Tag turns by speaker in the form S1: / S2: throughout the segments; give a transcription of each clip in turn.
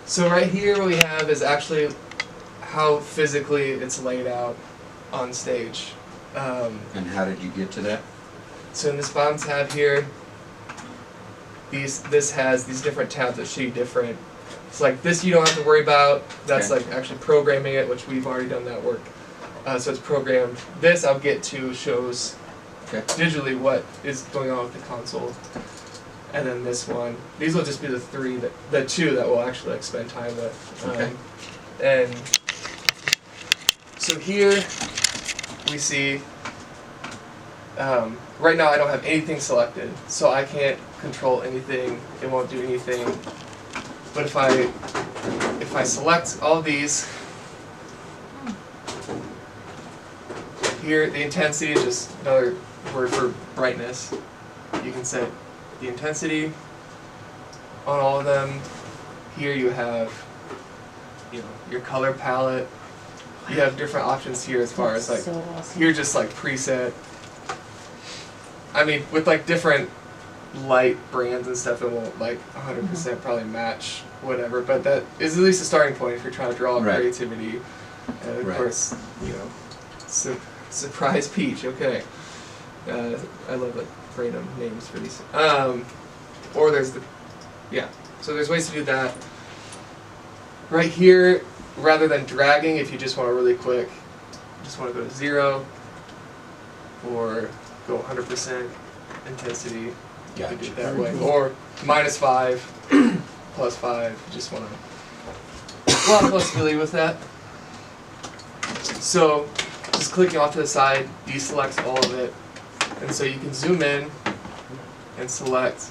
S1: So right here what we have is actually how physically it's laid out on stage.
S2: And how did you get to that?
S1: So in this bottom tab here, this has these different tabs that show you different. It's like this you don't have to worry about. That's
S2: Okay.
S1: like actually programming it, which we've already done that work. So it's programmed. This I'll get to shows digitally what is going on with the console. And then this one. These will just be the two that we'll actually like spend time with.
S2: Okay.
S1: And so here we see. Right now I don't have anything selected, so I can't control anything. It won't do anything. But if I select all of these, here the intensity is just another word for brightness. You can set the intensity on all of them. Here you have, your color palette. You have different options here as far as like,
S3: so awesome.
S1: here just like preset. I mean, with like different light brands and stuff, it won't like 100% probably match whatever, but that is at least a starting point if you're trying to draw
S2: Right.
S1: creativity. And of
S2: Right.
S1: course, surprise peach, okay. I love like random names for these. Or there's so there's ways to do that. Right here, rather than dragging, if you just want to really quick, just want to go to 0 or go 100% intensity, you can do it that way. Or -5, +5, you just want to. A lot of flexibility with that. So, just clicking off to the side deselects all of it. And so you can zoom in and select,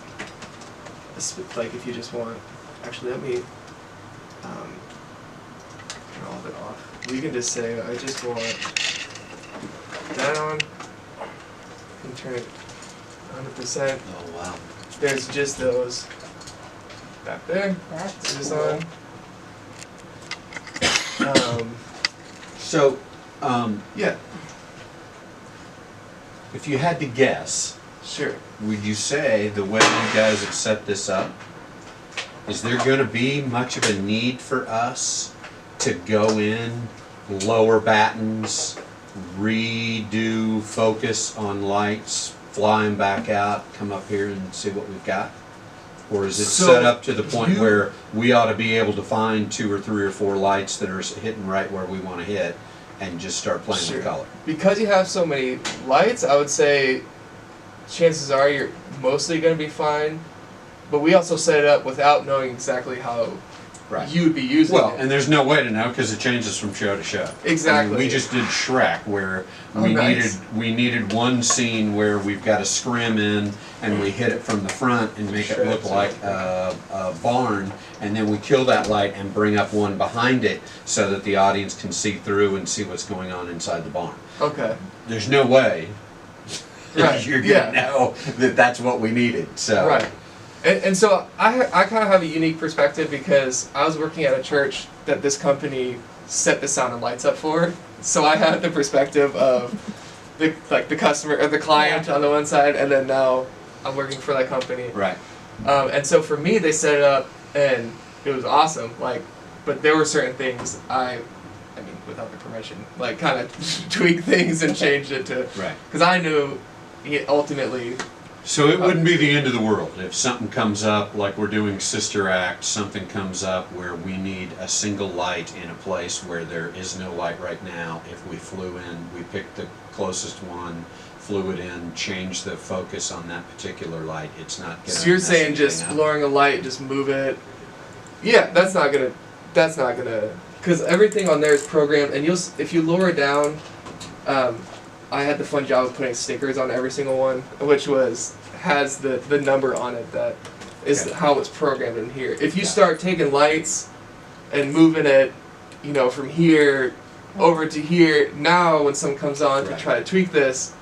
S1: like if you just want, actually let me turn all of it off. We can just say, I just want that on, and turn it 100%.
S2: Oh, wow.
S1: There's just those back there.
S3: That's
S1: Just
S3: cool.
S1: on.
S2: So,
S1: Yeah,
S2: if you had to guess,
S1: sure.
S2: would you say the way you guys have set this up, is there going to be much of a need for us to go in, lower battens, redo focus on lights, fly them back out, come up here and see what we've got? Or is it
S1: So
S2: set up to the point
S1: you-
S2: where we ought to be able to find 2 or 3 or 4 lights that are hitting right where we want to hit and just start playing
S1: Sure.
S2: with color?
S1: Because you have so many lights, I would say chances are you're mostly going to be fine. But we also set it up without knowing exactly how
S2: Right.
S1: you would be using
S2: Well,
S1: it.
S2: and there's no way to know because it changes from show to show.
S1: Exactly.
S2: I mean, we just did Shrek where
S1: Oh,
S2: we
S1: nice.
S2: needed one scene where we've got a scrim in and we hit it from the front and make
S1: Sure,
S2: it look
S1: that's
S2: like
S1: right.
S2: a barn, and then we kill that light and bring up one behind it so that the audience can see through and see what's going on inside the barn.
S1: Okay.
S2: There's no way
S1: Right,
S2: you're
S1: yeah.
S2: gonna know that that's what we needed. So
S1: Right. And so I kind of have a unique perspective because I was working at a church that this company set the sound and lights up for. So I had the perspective of the customer or the client on the one side, and then now I'm working for that company.
S2: Right.
S1: And so for me, they set it up, and it was awesome. Like, but there were certain things I mean, without the permission, like kind of tweak things and changed it to
S2: Right.
S1: because I knew ultimately.
S2: So it wouldn't be the end of the world if something comes up, like we're doing Sister Act, something comes up where we need a single light in a place where there is no light right now. If we flew in, we picked the closest one, flew it in, changed the focus on that particular light. It's not gonna
S1: So you're
S2: mess
S1: saying
S2: anything
S1: just
S2: up.
S1: lowering a light, just move it. Yeah, that's not gonna, because everything on there is programmed, and if you lower it down, I had the fun job of putting stickers on every single one, which has the number on it that is
S2: Okay.
S1: how it's programmed in here. If you
S2: Yeah.
S1: start taking lights and moving it, from here over to here, now when someone comes on
S2: Right.
S1: to try to tweak this,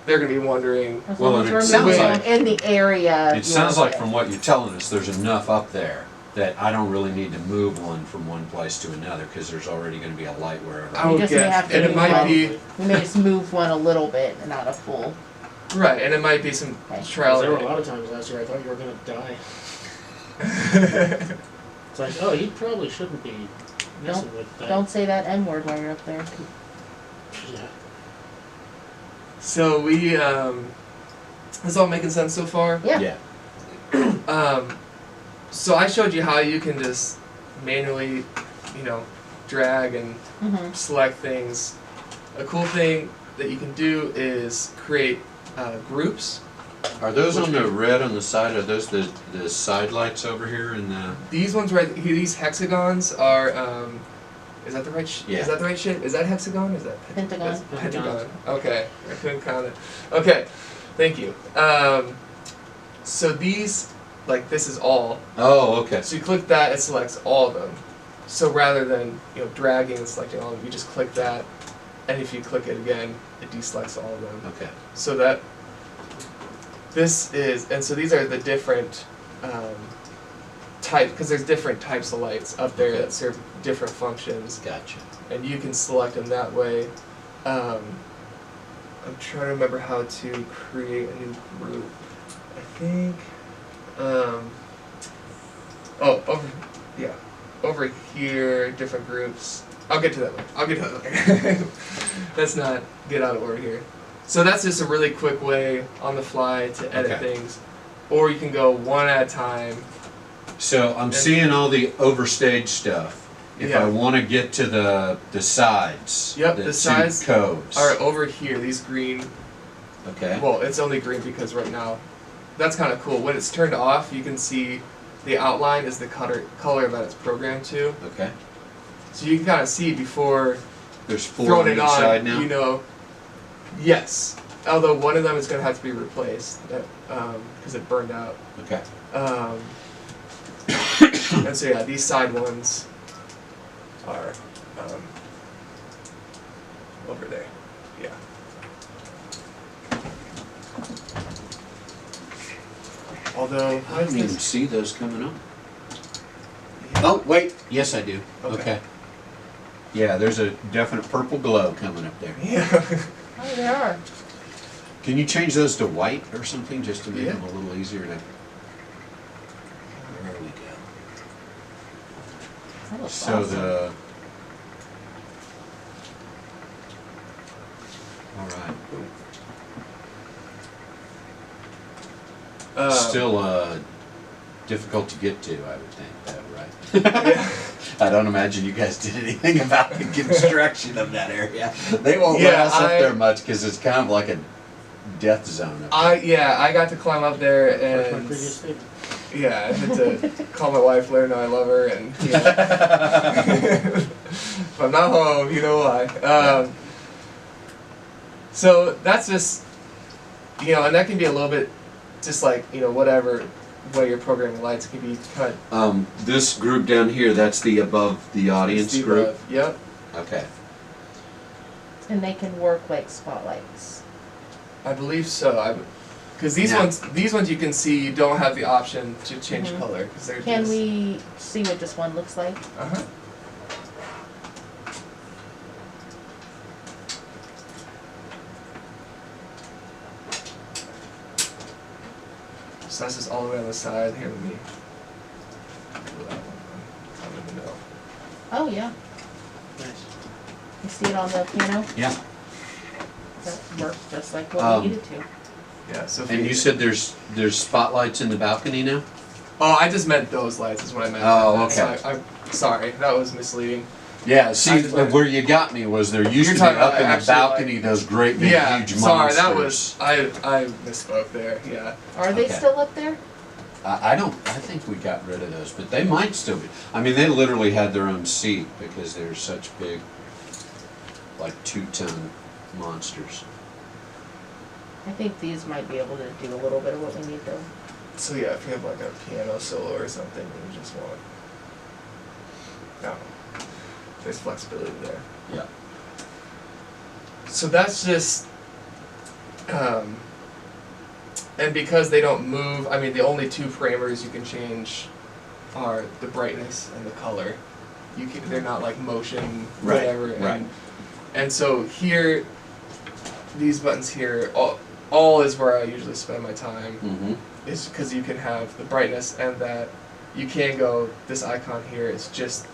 S1: they're gonna be wondering.
S3: As
S2: Well,
S3: long as
S2: and
S3: we're
S2: it sounds
S3: moving
S2: like-
S3: in the area.
S2: It sounds like from what you're telling us, there's enough up there that I don't really need to move one from one place to another because there's already going to be a light wherever.
S1: I
S3: You
S1: would
S3: just may
S1: guess,
S3: have to
S1: and it
S3: move
S1: might
S3: one.
S1: be
S3: We may just move one a little bit and not a full.
S1: right, and it might be some
S3: Okay.
S1: trial.
S4: There were a lot of times last year I thought you were gonna die. It's like, oh, you probably shouldn't be messing with that.
S3: Don't say that N word while you're up there.
S4: Yeah.
S1: So we, this all making sense so far?
S3: Yeah.
S1: So I showed you how you can just manually, drag and
S3: Mm-hmm.
S1: select things. A cool thing that you can do is create groups.
S2: Are those on the red on the side? Are those the side lights over here in the?
S1: These ones right here, these hexagons are, is that the right
S2: Yeah.
S1: Is that the right shape? Is that hexagon? Is that
S3: Pentagon.
S1: that's pentagon. Okay, I couldn't count it. Okay, thank you. So these, like this is all.
S2: Oh, okay.
S1: So you click that, it selects all of them. So rather than dragging and selecting all of them, you just click that, and if you click it again, it deselects all of them.
S2: Okay.
S1: So that this is, and so these are the different type, because there's different types of lights up there
S2: Okay.
S1: that serve different functions,
S2: Gotcha.
S1: and you can select them that way. I'm trying to remember how to create a new group. I think, over here, different groups. I'll get to that later. Let's not get out of order here. So that's just a really quick way on the fly to edit
S2: Okay.
S1: things. Or you can go one at a time.
S2: So I'm seeing all the overstage stuff. If
S1: Yeah.
S2: I want to get to the sides,
S1: Yep,
S2: the
S1: the
S2: two
S1: sides
S2: codes.
S1: Are over here, these green.
S2: Okay.
S1: Well, it's only green because right now, that's kind of cool. When it's turned off, you can see the outline is the color that it's programmed to.
S2: Okay.
S1: So you can kind of see before
S2: There's four
S1: throwing
S2: on
S1: it
S2: each
S1: on,
S2: side now.
S1: Yes. Although one of them is going to have to be replaced because it burned out.
S2: Okay.
S1: And so yeah, these side ones are over there. Yeah. Although
S2: I didn't even see those coming up.
S1: Yeah.
S2: Oh wait, yes I do.
S1: Okay.
S2: Okay. Yeah, there's a definite purple glow coming up there.
S1: Yeah.
S3: Oh, they are.
S2: Can you change those to white or something just to make
S1: Yeah.
S2: them a little easier to? There we go.
S3: That looks
S2: So
S3: awesome.
S2: All right.
S1: Uh,
S2: Still difficult to get to, I would think, though, right?
S1: Yeah.
S2: I don't imagine you guys did anything about the construction of that area. They won't let
S1: Yeah,
S2: us up there much because it's kind of like a death zone. Up
S1: I got to climb up there
S4: Like my
S1: and
S4: previous statement.
S1: yeah, I had to call my wife, let her know I love her, and if I'm not home, you know why. So that's just and that can be a little bit just like whatever way you're programming lights can be kind of
S2: This group down here, that's the above the audience
S1: Steve
S2: group.
S1: Love. Yep.
S2: Okay.
S3: And they can work like spotlights.
S1: I believe so. Because these
S2: Yeah.
S1: ones you can see you don't have the option to change
S3: Mhm.
S1: color because they're
S3: Can
S1: just.
S3: we see what this one looks like?
S1: Uh-huh. So that's just all the way on the side. Here, let me. Pull that one. I don't even know.
S3: Oh, yeah.
S4: Nice.
S3: You see it on the piano?
S2: Yeah.
S3: That works just like what
S2: Um,
S3: we needed to.
S1: Yeah. So.
S2: And you said there's spotlights in the balcony now?
S1: Oh, I just meant those lights. Is what I meant.
S2: Oh,
S1: So
S2: okay.
S1: I'm sorry. That was misleading.
S2: Yeah, see,
S1: I just went-
S2: where you got me was there used
S1: You're
S2: to be
S1: talking
S2: up
S1: about
S2: in the
S1: actually,
S2: balcony those great big
S1: Yeah.
S2: huge
S1: Sorry,
S2: monsters.
S1: that was I misspoke there. Yeah.
S3: Are they
S2: Okay.
S3: still up there?
S2: I think we got rid of those, but they might still be. I mean, they literally had their own seat because they're such big, like 2-ton monsters.
S3: I think these might be able to do a little bit of what we need though.
S1: So yeah, if you have like a piano solo or something, you just want. No. There's flexibility there.
S2: Yeah.
S1: So that's just, and because they don't move, I mean, the only two parameters you can change are the brightness and the color. They're not like motion,
S2: Right,
S1: whatever.
S2: right.
S1: And so here, these buttons here, all is where I usually spend my time.
S2: Mm-hmm.
S1: Is because you can have the brightness and that you can go, this icon here is just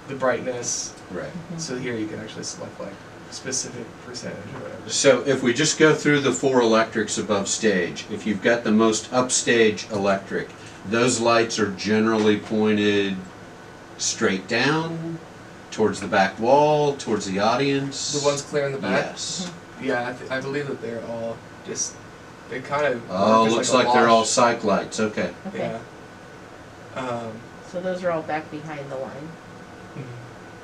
S1: the brightness.
S2: Right.
S1: So here you can actually select like specific percentage or whatever.
S2: So if we just go through the 4 electrics above stage, if you've got the most upstage electric, those lights are generally pointed straight down, towards the back wall, towards the audience.
S1: The ones clear in the back?
S2: Yes.
S1: Yeah, I believe that they're all just, they kind of.
S2: Oh,
S1: work as
S2: looks
S1: like a
S2: like they're all
S1: wash.
S2: cyc lights, okay.
S3: Okay.
S1: Yeah.
S3: So those are all back behind the line.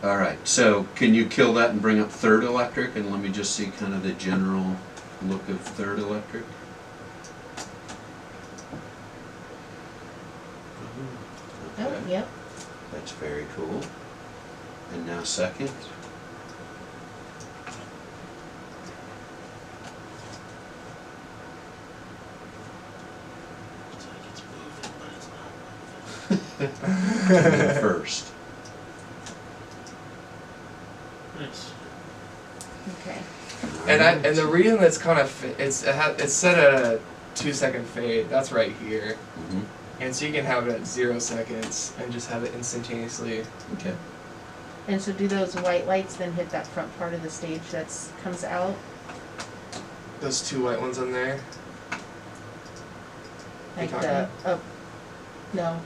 S2: All right, so can you kill that and bring up 3rd electric, and let me just see kind of the general look of 3rd electric.
S3: Oh,
S2: Okay.
S3: yep.
S2: That's very cool. And now 2nd.
S4: It's like it's moving, but it's not
S2: And then 1st.
S4: Nice.
S3: Okay.
S1: And the reason that's kind of it's set at a 2-second fade. That's right here,
S2: Mhm.
S1: and so you can have it at 0 seconds and just have it instantaneously.
S2: Okay.
S3: And so do those white lights then hit that front part of the stage that's comes out?
S1: Those 2 white ones on there.
S3: Like
S1: You're
S3: the, no,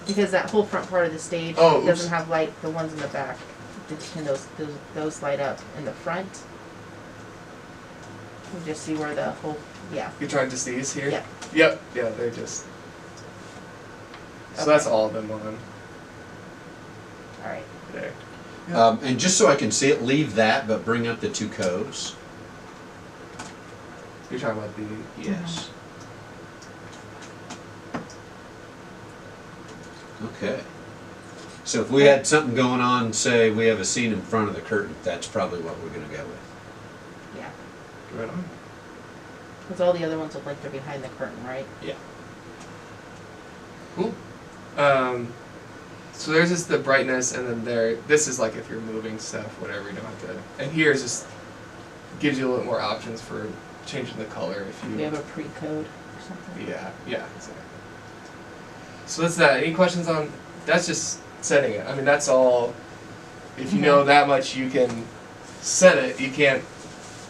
S3: because that whole front part of the stage
S1: Oh, oops.
S3: doesn't have light, the ones in the back. Can those light up in the front? You just see where the whole, yeah.
S1: You're trying just these here.
S3: Yep.
S1: Yep. Yeah, they're just. So that's all of them on
S3: Alright.
S1: there.
S2: And just so I can see it, leave that, but bring up the 2 coves.
S1: You're talking about the.
S2: Yes. Okay. So if we had something going on, say we have a scene in front of the curtain, that's probably what we're gonna go with.
S3: Yeah.
S1: Right on.
S3: Because all the other ones look like they're behind the curtain, right?
S2: Yeah.
S1: Cool. So there's just the brightness, and then there. This is like if you're moving stuff, whatever. You don't have to. And here is just gives you a little more options for changing the color if you.
S3: We have a pre-code or something.
S1: Yeah. Yeah. Exactly. So that's that. Any questions on? That's just setting it. I mean, that's all. If you know that much, you can set it. You can't.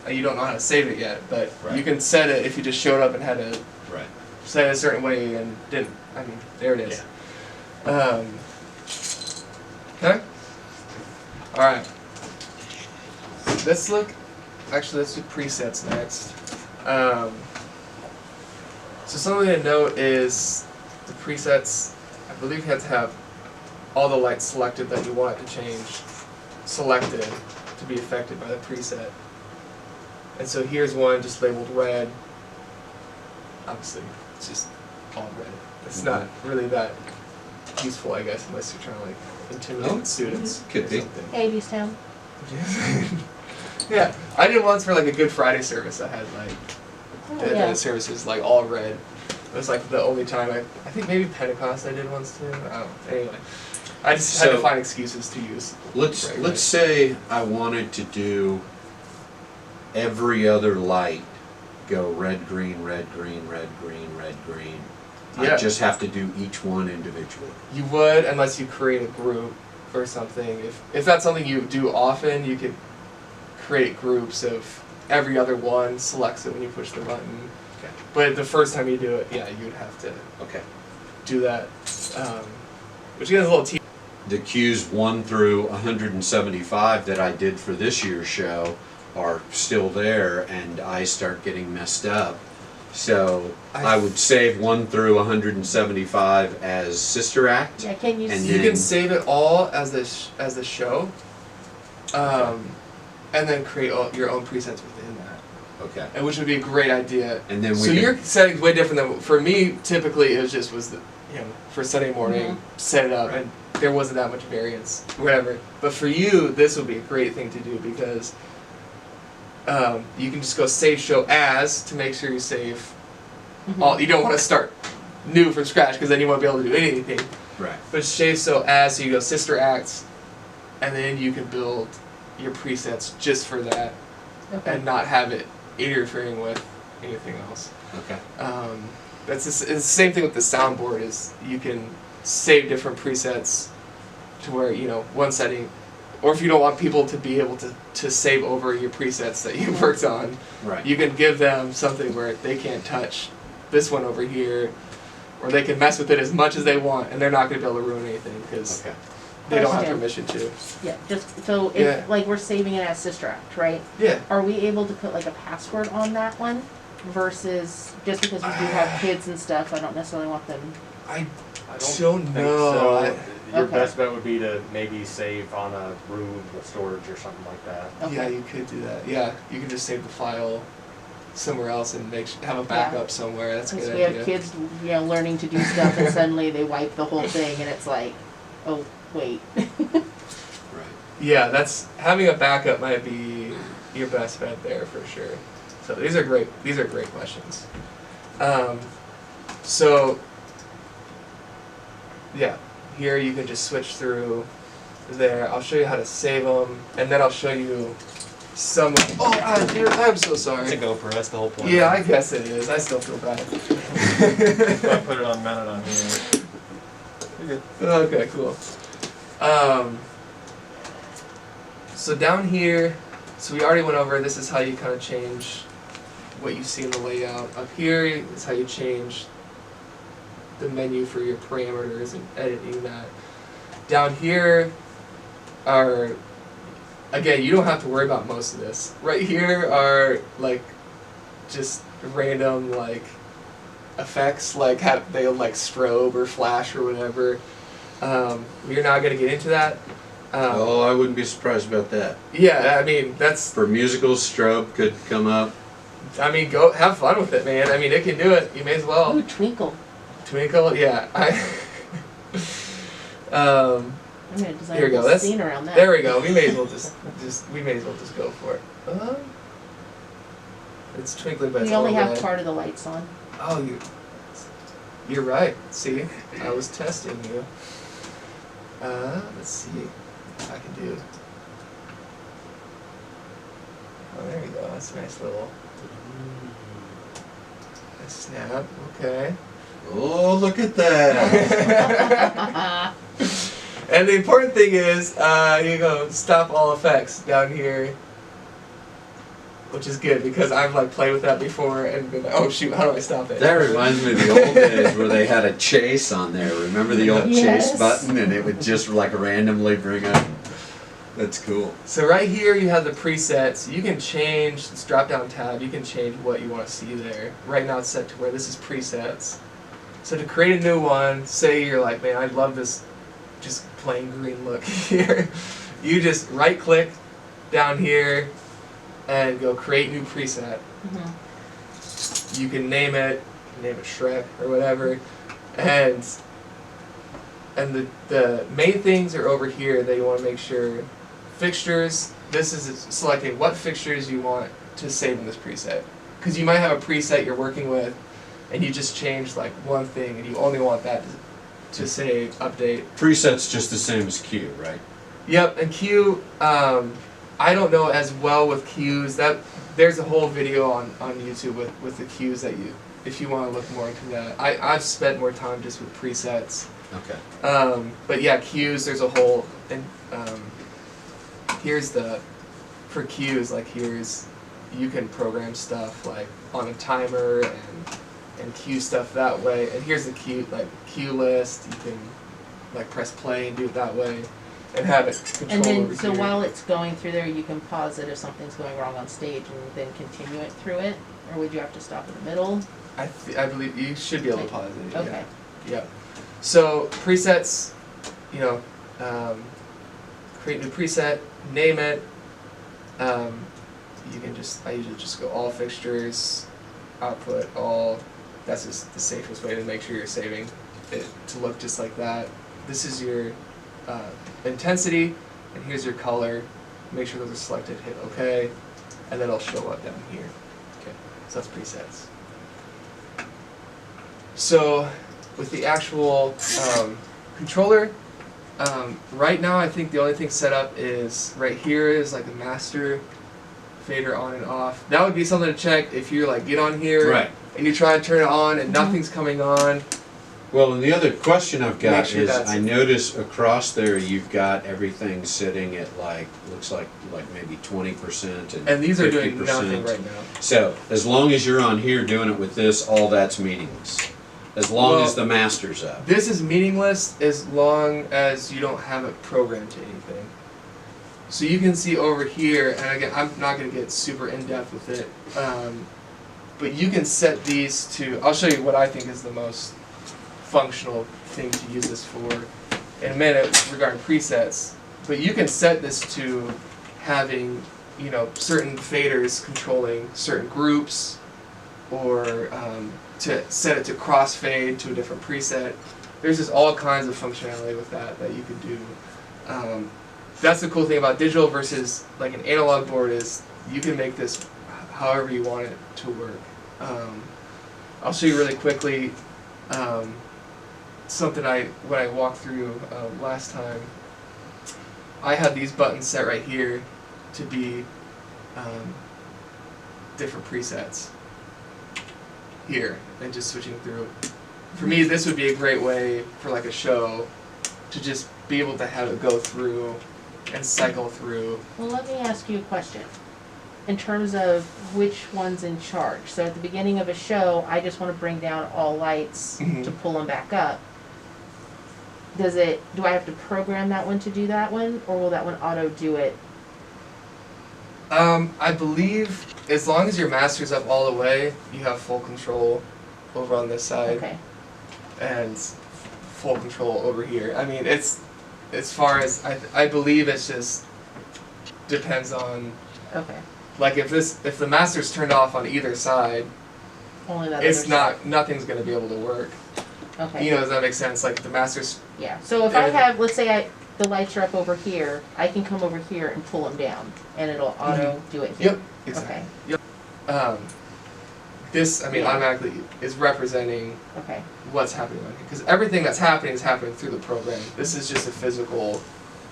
S1: You don't know how to save it yet, but you
S2: Right.
S1: can set it if you just showed up and had to
S2: Right.
S1: set it a certain way and didn't. I mean, there it is. Okay. All right. Let's look. Actually, let's do presets next. So something to note is the presets. I believe you have to have all the lights selected that you want it to change selected to be affected by the preset. And so here's one just labeled red. Obviously, it's just all red. It's not really that useful, I guess, unless you're trying to like intimidate
S2: Oh,
S1: students.
S2: could
S1: or
S2: be.
S1: something.
S3: Avistown.
S1: Yeah, I did once for like a Good Friday service. I had like
S3: Oh,
S1: the
S3: yeah.
S1: service was like all red. It was like the only time I think maybe Pentecost I did once too. I don't know. Anyway, I just had to
S2: So-
S1: find excuses to use.
S2: Let's
S1: Right,
S2: let's
S1: right.
S2: say I wanted to do every other light go red, green, red, green, red, green, red, green.
S1: Yeah.
S2: I just have to do each one individually.
S1: You would unless you create a group or something. If that's something you do often, you could create groups of every other one selects it when you push the button.
S2: Okay.
S1: But the first time you do it, yeah, you would have to
S2: Okay.
S1: do that, which gets a little tedious.
S2: The cues 1 through 175 that I did for this year's show are still there, and I start getting messed up. So I would save 1 through 175 as Sister Act.
S3: Yeah, can you
S2: And
S3: see?
S1: You
S2: then-
S1: can save it all as the show, and then create your own presets within that,
S2: Okay.
S1: and which would be a great idea.
S2: And then we
S1: So
S2: can,
S1: your setting's way different than for me. Typically, it was just for Sunday morning, set it up,
S2: Right.
S1: and there wasn't that much variance, whatever. But for you, this would be a great thing to do because you can just go save show as to make sure you save all. You don't want to start new from scratch because then you won't be able to do anything.
S2: right.
S1: But shave so as, so you go sister acts, and then you can build your presets just for that,
S3: Okay.
S1: and not have it interfering with anything else.
S2: Okay.
S1: It's the same thing with the soundboard. Is you can save different presets to where, you know, one setting, or if you don't want people to be able to save over your presets that you've worked on,
S2: Right.
S1: you can give them something where they can't touch this one over here, or they can mess with it as much as they want, and they're not going to be able to ruin anything because
S2: Okay.
S1: they don't have
S3: Okay.
S1: permission to.
S3: Yeah, just, so if,
S1: Yeah.
S3: like, we're saving it as Distract, right?
S1: Yeah.
S3: Are we able to put like a password on that one versus, just because we do have kids and stuff, I don't necessarily want them.
S1: I
S5: I
S1: don't
S5: think
S1: know.
S5: so. Your
S3: Okay.
S5: best bet would be to maybe save on a room with storage or something like that.
S3: Okay.
S1: Yeah, you could do that. Yeah, you can just save the file somewhere else and have a backup somewhere. That's a
S3: Because
S1: good
S3: we
S1: idea.
S3: have kids, you know, learning to do stuff and suddenly they wipe the whole thing and it's like, oh, wait.
S2: Right.
S1: Yeah, that's having a backup might be your best bet there for sure. So these are great. These are great questions. So yeah, here you can just switch through there. I'll show you how to save them, and then I'll show you some. Oh, dude, I'm so
S5: It's a
S1: sorry.
S5: GoPro, that's the whole point.
S1: Yeah, I guess it is. I still feel bad.
S5: I put it on, mounted on here. You're good.
S1: Okay, cool. So down here, so we already went over, this is how you kind of change what you see in the layout. Up here is how you change the menu for your parameters and editing that. Down here are, again, you don't have to worry about most of this. Right here are like just random like effects, like they'll like strobe or flash or whatever. We're not gonna get into that.
S2: Oh, I wouldn't be surprised about that.
S1: Yeah, I mean that's.
S2: For musicals, strobe could come up.
S1: I mean, go have fun with it, man. I mean, it can do it. You may as well.
S3: Ooh, Twinkle.
S1: Twinkle, yeah.
S3: I'm gonna design
S1: Here we
S3: a
S1: go.
S3: little
S1: That's-
S3: scene around that.
S1: There we go. We may as well just go for it. It's twinkling, but it's
S3: We only
S1: all
S3: have
S1: red.
S3: part of the lights on.
S1: Oh, you're right. See, I was testing you. Let's see what I can do. Oh, there you go. That's a nice little snap. Okay.
S2: Oh, look at that.
S1: And the important thing is, you go stop all effects down here, which is good because I've like played with that before and been like, oh shoot, how do I stop it?
S2: That reminds me of the old days where they had a chase on there. Remember the old
S3: Yes.
S2: chase button, and it would just like randomly bring up. That's cool.
S1: So right here you have the presets. You can change this drop-down tab. You can change what you want to see there. Right now it's set to where this is presets. So to create a new one, say you're like, man, I love this just plain green look here. You just right-click down here and go create new preset.
S3: Mhm.
S1: You can name it Shrek or whatever, and the main things are over here that you want to make sure. Fixtures, this is selecting what fixtures you want to save in this preset. Because you might have a preset you're working with and you just change like one thing and you only want that to save, update.
S2: Preset's just the same as Q, right?
S1: Yep, and Q, I don't know as well with Qs. There's a whole video on YouTube with the Qs that if you want to look more into that. I've spent more time just with presets.
S2: Okay.
S1: But yeah, Qs, there's a whole, and here's for Qs, like you can program stuff like on a timer and cue stuff that way. And here's the cue list. You can like press play and do it that way and have it control
S3: And then,
S1: over
S3: so
S1: here.
S3: while it's going through there, you can pause it if something's going wrong on stage and then continue it through it? Or would you have to stop in the middle?
S1: I believe you should be able to pause it.
S3: Okay.
S1: Yeah. So presets, create new preset, name it. You can I usually just go all fixtures, output all. That's just the safest way to make sure you're saving it to look just like that. This is your intensity, and here's your color. Make sure those are selected, hit OK, and then it'll show up down here. Okay, so that's presets. So with the actual controller, right now I think the only thing set up is right here is like a master fader on and off. That would be something to check if you like get on here
S2: Right.
S1: and you try to turn it on and nothing's coming on.
S2: Well, and the other question I've
S1: Make
S2: got
S1: sure
S2: is,
S1: that's-
S2: I notice across there, you've got everything sitting at like, looks like maybe 20% and
S1: And these are
S2: 50%.
S1: doing nothing right now.
S2: So, as long as you're on here doing it with this, all that's meaningless. As long
S1: Well,
S2: as the master's up.
S1: This is meaningless as long as you don't have it programmed to anything. So you can see over here, and again, I'm not going to get super in-depth with it, but you can set these to, I'll show you what I think is the most functional thing to use this for in a minute regarding presets, but you can set this to having, you know, certain faders controlling certain groups, or to set it to crossfade to a different preset. There's just all kinds of functionality with that you could do. That's the cool thing about digital versus like an analog board is you can make this however you want it to work. I'll show you really quickly something when I walked through last time. I had these buttons set right here to be different presets here and just switching through. For me, this would be a great way for like a show to just be able to have it go through and cycle through.
S3: Well, let me ask you a question. In terms of which one's in charge. So at the beginning of a show, I just want to bring down all lights
S1: Mhm.
S3: to pull them back up. Do I have to program that one to do that one, or will that one auto do it?
S1: I believe as long as your master's up all the way, you have full control over on this side
S3: Okay.
S1: and full control over here. I mean, it's as far as I believe it's just depends on
S3: Okay.
S1: like if the master's turned off on either side,
S3: Only that
S1: it's
S3: other
S1: not nothing's gonna be able to work.
S3: side. Okay.
S1: You know, does that make sense? Like the master's
S3: Yeah. So if I
S1: Everything-
S3: have, let's say the lights are up over here, I can come over here and pull them down, and it'll auto do it here.
S1: Yep, exactly.
S3: Okay.
S1: Yep. This I mean
S3: Yeah.
S1: automatically is representing
S3: Okay.
S1: what's happening on here because everything that's happening is happening through the program. This is just a physical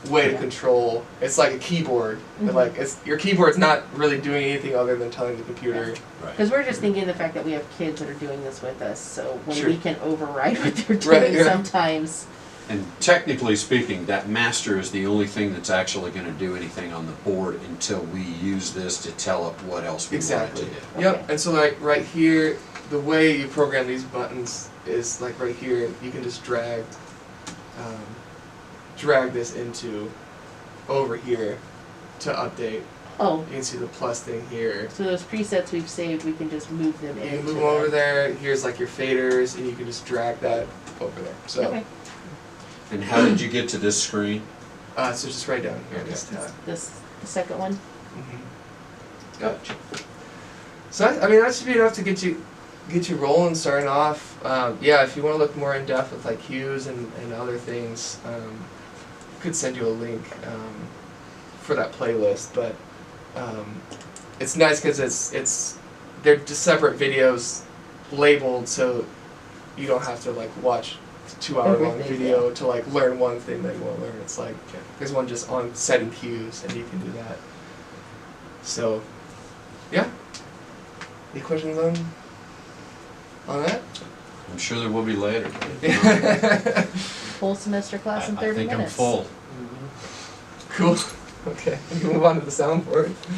S1: way to
S3: Yeah.
S1: control. It's like a keyboard, but
S3: Mhm.
S1: like your keyboard's not really doing anything other than telling the computer.
S2: Right.
S3: Because we're just thinking of the fact that we have kids that are doing this with us, so when
S1: Sure.
S3: we can override what they're doing
S1: Right, yeah.
S3: sometimes.
S2: And technically speaking, that master is the only thing that's actually gonna do anything on the board until we use this to tell it what else we want it
S1: Exactly.
S2: to do.
S1: Yep.
S3: Okay.
S1: And so like right here, the way you program these buttons is like right here. You can just drag this into over here to update.
S3: Oh,
S1: You can see the plus thing here.
S3: so those presets we've saved, we can just move them
S1: You
S3: into
S1: can move them
S3: the-
S1: over there. Here's like your faders, and you can just drag that over there. So,
S3: Okay.
S2: And how did you get to this screen?
S1: so just right down here in this tab.
S3: The second one?
S2: Gotcha.
S1: So I mean that should be enough to get you rolling, starting off. Yeah, if you want to look more in depth with like hues and other things, could send you a link for that playlist. But it's nice because they're just separate videos labeled, so you don't have to like watch 2 hour long
S3: Everything,
S1: video to like learn one thing that you want to learn. It's like there's one just on setting cues, and you can do that. So, yeah. Any questions on that?
S2: I'm sure there will be later.
S3: Full semester class in
S2: I
S3: 30
S2: think
S3: minutes.
S2: I'm full.
S1: Cool. Okay, we can move on to the soundboard.